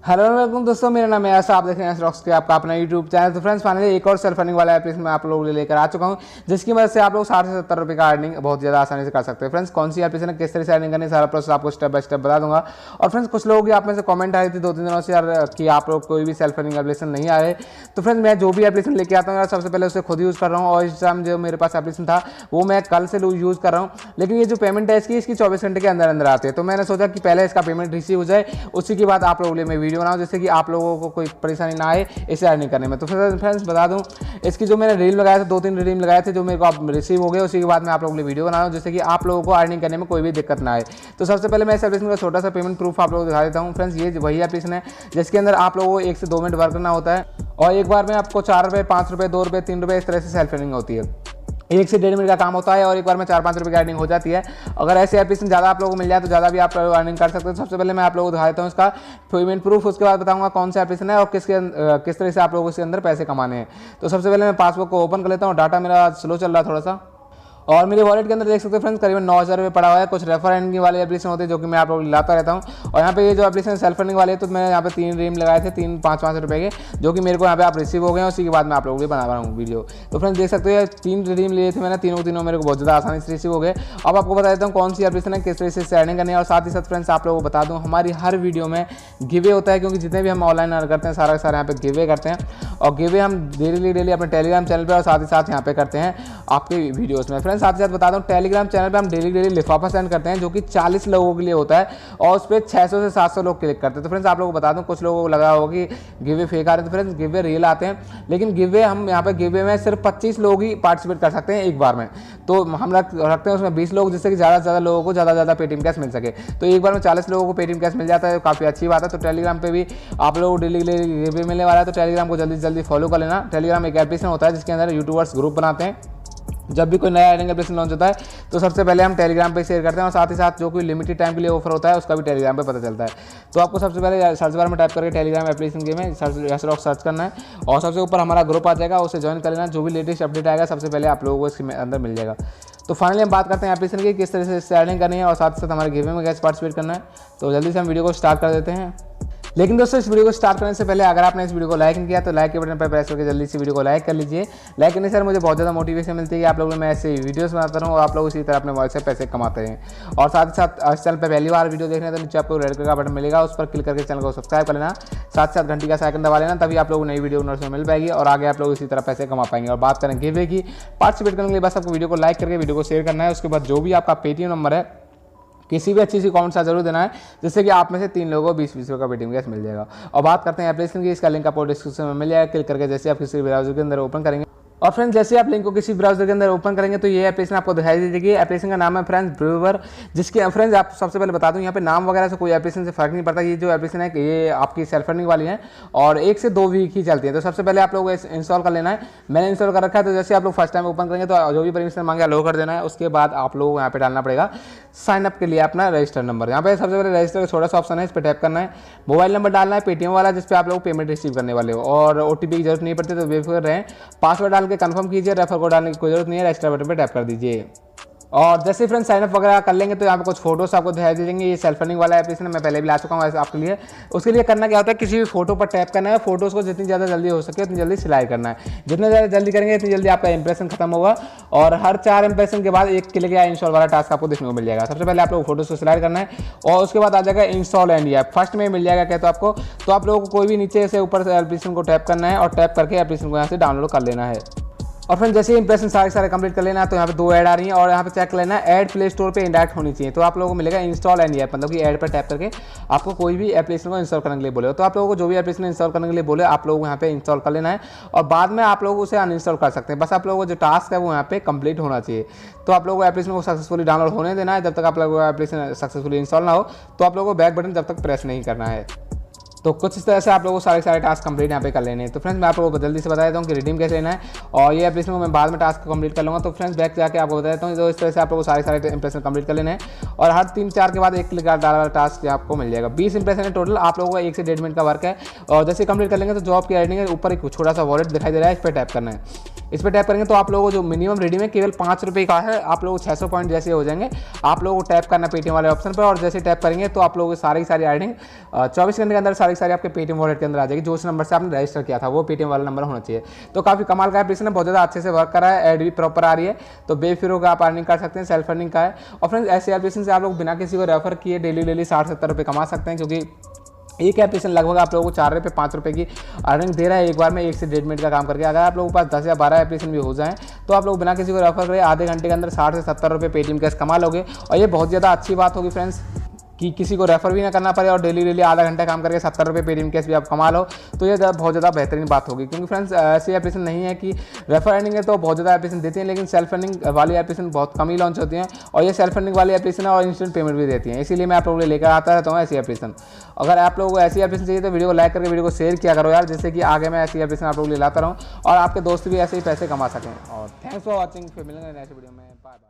Hello welcome दोस्तों, मेरा नाम है ऐसा, आप देख रहे हैं रॉक्स के आपका अपना यूट्यूब चैनल। तो फ्रेंड्स फाइनली एक और सेल्फ अर्निंग वाला एप्लीकेशन मैं आप लोगों के लिए लेकर आ चुका हूं, जिसकी मदद से आप लोग 60 से 70 रुपये का अर्निंग बहुत ज़्यादा आसानी से कर सकते हैं। फ्रेंड्स कौन सी एप्लीकेशन है, किस तरह से अर्निंग करनी है, सारा प्रोसेस आपको स्टेप बाय स्टेप बता दूंगा। और फ्रेंड्स कुछ लोगों की आप में से कमेंट आ रही थी 2-3 दिनों से यार कि आप लोग कोई भी सेल्फ अर्निंग एप्लीकेशन नहीं आ रहे। तो फ्रेंड्स मैं जो भी एप्लीकेशन लेके आता हूँ यार, सबसे पहले उसे खुद यूज़ कर रहा हूँ, और इस टाइम जो मेरे पास एप्लीकेशन था वो मैं कल से यूज़ कर रहा हूँ। लेकिन ये जो पेमेंट है इसकी 24 घंटे के अंदर अंदर आती है। तो मैंने सोचा कि पहले इसका पेमेंट रिसीव हो जाए, उसी के बाद आप लोगों के लिए मैं वीडियो बनाऊँ, जिससे कि आप लोगों को कोई परेशानी ना आए इसे अर्निंग करने में। तो फ्रेंड्स बता दूं, इसकी जो मैंने रील लगाया था, 2-3 रील लगाए थे जो मेरे को आप रिसीव हो गए, उसी के बाद मैं आप लोगों के लिए वीडियो बना रहा हूं, जिससे कि आप लोगों को अर्निंग करने में कोई भी दिक्कत ना आए। तो सबसे पहले मैं इस एप्लीकेशन का छोटा सा पेमेंट प्रूफ आप लोगों को दिखा देता हूँ। फ्रेंड्स ये वही एप्लीकेशन है जिसके अंदर आप लोगों को 1 से 2 मिनट वर्क करना होता है, और एक बार में आपको 4 रुपये, 5 रुपये, 2 रुपये, 3 रुपये इस तरह से सेल्फ अर्निंग होती है। 1 से 1.5 मिनट का काम होता है, और एक बार में 4-5 रुपये की अर्निंग हो जाती है। अगर ऐसे एप्लीकेशन ज़्यादा आप लोगों को मिल जाए तो ज़्यादा भी आप अर्निंग कर सकते हैं। सबसे पहले मैं आप लोगों को दिखा देता हूँ इसका पेमेंट प्रूफ, उसके बाद बताऊंगा कौन सा एप्लीकेशन है और किस तरह से आप लोगों को इसके अंदर पैसे कमाने हैं। तो सबसे पहले मैं पासबुक को ओपन कर लेता हूँ। डाटा मेरा स्लो चल रहा है थोड़ा सा, और मेरे वॉलेट के अंदर देख सकते हैं फ्रेंड्स करीबन 9,000 रुपये पड़ा हुआ है। कुछ रेफर अर्निंग वाले एप्लीकेशन होते हैं जो कि मैं आप लोगों को लाता रहता हूँ। और यहाँ पे ये जो एप्लीकेशन सेल्फ अर्निंग वाले है, तो मैंने यहाँ पे 3 रीम लगाए थे, 3-5 रुपये के, जो कि मेरे को यहाँ पे आप रिसीव हो गए हैं। उसी के बाद मैं आप लोगों के लिए बना रहा हूँ वीडियो। तो फ्रेंड्स देख सकते हो 3 रीम लिए थे मैंने, तीनों मेरे को बहुत ज़्यादा आसानी से रिसीव हो गए। अब आपको बता देता हूँ कौन सी एप्लीकेशन है, किस तरह से अर्निंग करनी है। और साथ ही साथ फ्रेंड्स आप लोगों को बता दूँ, हमारी हर वीडियो में गिवे होता है, क्योंकि जितने भी हम ऑनलाइन अर्न करते हैं सारा सारे यहाँ पे गिवे करते हैं। और गिवे हम डेली अपने टेलीग्राम चैनल पर और साथ ही साथ यहाँ पे करते हैं आपके वीडियोज़ में। फ्रेंड्स साथ ही साथ बता दूँ, टेलीग्राम चैनल पे हम डेली लिफाफा सेंड करते हैं, जो कि 40 लोगों के लिए होता है, और उस पर 600 से 700 लोग क्लिक करते हैं। तो फ्रेंड्स आप लोगों को बता दूं, कुछ लोगों को लगा होगा कि गिवे फेक आ रहे हैं। तो फ्रेंड्स गिवे रियल आते हैं, लेकिन गिवे हम यहाँ पे गिवे में सिर्फ 25 लोग ही पार्टिसिपेट कर सकते हैं एक बार में। तो हम रखते हैं उसमें 20 लोग, जिससे कि ज़्यादा से ज़्यादा लोगों को ज़्यादा पेटीएम कैश मिल सके। तो एक बार में 40 लोगों को पेटीएम कैश मिल जाता है, काफ़ी अच्छी बात है। तो टेलीग्राम पे भी आप लोगों को डेली गिवे मिलने वाला है। तो टेलीग्राम को जल्दी से जल्दी फॉलो कर लेना। टेलीग्राम एक एप्लीकेशन होता है जिसके अंदर यूट्यूबर्स ग्रुप बनाते हैं। जब भी कोई नया अर्निंग एप्लीकेशन लॉन्च होता है तो सबसे पहले हम टेलीग्राम पे शेयर करते हैं, और साथ ही साथ जो कोई लिमिटेड टाइम के लिए ऑफर होता है उसका भी टेलीग्राम पे पता चलता है। तो आपको सबसे पहले सर्च बार में टाइप करके टेलीग्राम एप्लीकेशन के में सर्च करना है, और सबसे ऊपर हमारा ग्रुप आ जाएगा, उसे ज्वाइन कर लेना। जो भी लेटेस्ट अपडेट आएगा सबसे पहले आप लोगों को इसके अंदर मिल जाएगा। तो फाइनली हम बात करते हैं एप्लीकेशन की, किस तरह से अर्निंग करनी है, और साथ ही साथ हमारे गिवे में कैसे पार्टिसिपेट करना है। तो जल्दी से हम वीडियो को स्टार्ट कर देते हैं। लेकिन दोस्तों इस वीडियो को स्टार्ट करने से पहले अगर आपने इस वीडियो को लाइक नहीं किया तो लाइक के बटन पर प्रेस करके जल्दी से वीडियो को लाइक कर लीजिए। लाइक करने से मुझे बहुत ज़्यादा मोटिवेशन मिलती है कि आप लोगों में ऐसे वीडियोस बनाता रहूँ और आप लोग इसी तरह अपने वॉइस से पैसे कमाते हैं। और साथ ही साथ इस चैनल पर पहली बार वीडियो देखने तो नीचे आपको रेड कलर का बटन मिलेगा, उस पर क्लिक करके चैनल को सब्सक्राइब कर लेना। साथ ही साथ घंटी का आइकन दबा लेना, तभी आप लोगों को नई वीडियो नोटिफिकेशन मिल पाएगी और आगे आप लोग इसी तरह पैसे कमा पाएंगे। और बात करें गिवे की, पार्टिसिपेट करने के लिए बस आपको वीडियो को लाइक करके वीडियो को शेयर करना है। उसके बाद जो भी आपका पेटीएम नंबर है किसी भी अच्छी सी कमेंट साथ जरूर देना है, जिससे कि आप में से 3 लोगों को 20-20 रुपये का पेटीएम कैश मिल जाएगा। और बात करते हैं एप्लीकेशन की, इसका लिंक आपको डिस्क्रिप्शन में मिल जाएगा। क्लिक करके जैसे आप किसी ब्राउजर के अंदर ओपन करेंगे, और फ्रेंड्स जैसे आप लिंक को किसी ब्राउजर के अंदर ओपन करेंगे तो ये एप्लीकेशन आपको दिखाई दे देगी। एप्लीकेशन का नाम है फ्रेंड्स ब्रूवर, जिसके फ्रेंड्स आप सबसे पहले बता दूं, यहाँ पे नाम वगैरह से कोई एप्लीकेशन से फर्क नहीं पड़ता। ये जो एप्लीकेशन है ये आपकी सेल्फ अर्निंग वाली है, और 1 से 2 वीक ही चलती है। तो सबसे पहले आप लोगों को इंस्टॉल कर लेना है। मैंने इंस्टॉल कर रखा है। तो जैसे आप लोग फर्स्ट टाइम ओपन करेंगे तो जो भी परमिशन मांगे अलो कर देना है। उसके बाद आप लोगों को यहाँ पे डालना पड़ेगा साइन अप के लिए अपना रजिस्टर नंबर। यहाँ पे सबसे पहले रजिस्टर का छोटा सा ऑप्शन है, इस पर टैप करना है। मोबाइल नंबर डालना है पेटीएम वाला, जिस पे आप लोग पेमेंट रिसीव करने वाले हो, और ओटीपी की जरूरत नहीं पड़ती, तो बेफिक्र रहें। पासवर्ड डाल के कंफर्म कीजिए, रेफर कोड डालने की कोई जरूरत नहीं है, रजिस्टर बटन पर टैप कर दीजिए। और जैसे फ्रेंड्स साइन अप वगैरह कर लेंगे तो यहाँ पे कुछ फोटोस आपको दिखाई दे देंगे। ये सेल्फ अर्निंग वाला एप्लीकेशन है, मैं पहले भी ला चुका हूँ ऐसे आपके लिए। उसके लिए करना क्या होता है, किसी भी फोटो पर टैप करना है, फोटोज़ को जितनी ज़्यादा जल्दी हो सके उतनी जल्दी सिलेक्ट करना है। जितना ज़्यादा जल्दी करेंगे इतनी जल्दी आपका इंप्रेशन खत्म होगा, और हर 4 इंप्रेशन के बाद एक क्लिक या इंस्टॉल वाला टास्क आपको देखने को मिल जाएगा। सबसे पहले आप लोग फोटोज़ को सिलेक्ट करना है, और उसके बाद आ जाएगा इंस्टॉल एंड ऐप। फर्स्ट में मिल जाएगा क्या तो आपको, तो आप लोगों को कोई भी नीचे से ऊपर से एप्लीकेशन को टैप करना है, और टैप करके एप्लीकेशन को यहाँ से डाउनलोड कर लेना है। और फ्रेंड्स जैसे इंप्रेशन सारे कंप्लीट कर लेना, तो यहाँ पे 2 ऐड आ रही हैं, और यहाँ पे चेक कर लेना ऐड प्ले स्टोर पे इंडायरेक्ट होनी चाहिए। तो आप लोगों को मिलेगा इंस्टॉल एंड ऐप, मतलब कि ऐड पर टैप करके आपको कोई भी एप्लीकेशन को इंस्टॉल करने के लिए बोले। तो आप लोगों को जो भी एप्लीकेशन इंस्टॉल करने के लिए बोले आप लोगों को यहाँ पे इंस्टॉल कर लेना है, और बाद में आप लोग उसे अनइंस्टॉल कर सकते हैं। बस आप लोगों को जो टास्क है वो यहाँ पे कंप्लीट होना चाहिए। तो आप लोगों को एप्लीकेशन को सक्सेसफुली डाउनलोड होने देना है। जब तक आप लोगों को एप्लीकेशन सक्सेसफुली इंस्टॉल ना हो तो आप लोगों को बैक बटन जब तक प्रेस नहीं करना है। तो कुछ इस तरह से आप लोगों को सारे टास्क कंप्लीट यहाँ पे कर लेने हैं। तो फ्रेंड्स मैं आप लोगों को जल्दी से बता देता हूँ कि रिडीम कैसे लेना है, और ये एप्लीकेशन को मैं बाद में टास्क कंप्लीट कर लूँगा। तो फ्रेंड्स बैक जाके आपको बता देता हूँ, तो इस तरह से आप लोगों को सारे इंप्रेशन कंप्लीट कर लेने हैं, और हर 3-4 के बाद एक क्लिक डाला टास्क आपको मिल जाएगा। 20 इंप्रेशन है टोटल, आप लोगों का 1 से 1.5 मिनट का वर्क है। और जैसे कंप्लीट कर लेंगे तो जॉब की अर्निंग है, ऊपर एक छोटा सा वॉलेट दिखाई दे रहा है, इस पर टैप करना है। इस पर टैप करेंगे तो आप लोगों को जो मिनिमम रिडीम है केवल 5 रुपये का है, आप लोगों को 600 पॉइंट जैसे हो जाएंगे। आप लोगों को टैप करना पेटीएम वाले ऑप्शन पर, और जैसे टैप करेंगे तो आप लोगों की सारी अर्निंग 24 घंटे के अंदर सारी आपके पेटीएम वॉलेट के अंदर आ जाएगी। जो उस नंबर से आपने रजिस्टर किया था वो पेटीएम वाला नंबर होना चाहिए। तो काफ़ी कमाल का एप्लीकेशन है, बहुत ज़्यादा अच्छे से वर्क कर रहा है, एड भी प्रॉपर आ रही है, तो बेफिक्र होकर आप अर्निंग कर सकते हैं, सेल्फ अर्निंग का है। और फ्रेंड्स ऐसे एप्लीकेशन से आप लोग बिना किसी को रेफर किए डेली 60-70 रुपये कमा सकते हैं, क्योंकि एक एप्लीकेशन लगभग आप लोगों को 4 रुपये 5 रुपये की अर्निंग दे रहा है एक बार में 1 से 1.5 मिनट का काम करके। अगर आप लोगों के पास 10 या 12 एप्लीकेशन भी हो जाएं तो आप लोग बिना किसी को रेफर करें आधे घंटे के अंदर 60 से 70 रुपये पेटीएम कैश कमा लोगे। और ये बहुत ज़्यादा अच्छी बात होगी फ्रेंड्स कि किसी को रेफर भी ना करना पड़े और डेली आधा घंटा काम करके 70 रुपये पेटीएम कैश भी आप कमा लो, तो ये बहुत ज़्यादा बेहतरीन बात होगी। क्योंकि फ्रेंड्स ऐसी एप्लीकेशन नहीं है कि रेफर अर्निंग है तो बहुत ज़्यादा एप्लीकेशन देते हैं, लेकिन सेल्फ अर्निंग वाली एप्लीकेशन बहुत कम ही लॉन्च होती हैं, और ये सेल्फ अर्निंग वाली एप्लीकेशन है और इंस्टेंट पेमेंट भी देती हैं। इसीलिए मैं आप लोगों को लेकर आता रहता हूँ ऐसी एप्लीकेशन। अगर आप लोगों को ऐसी एप्लीकेशन चाहिए तो वीडियो को लाइक करके वीडियो को शेयर किया करो यार, जिससे कि आगे मैं ऐसी एप्लीकेशन आप लोगों को लाता रहूँ और आपके दोस्त भी ऐसे ही पैसे कमा सकें। और थैंक्स फॉर वॉचिंग, फिर मिलेंगे नेक्स्ट वीडियो में, बाय बाय।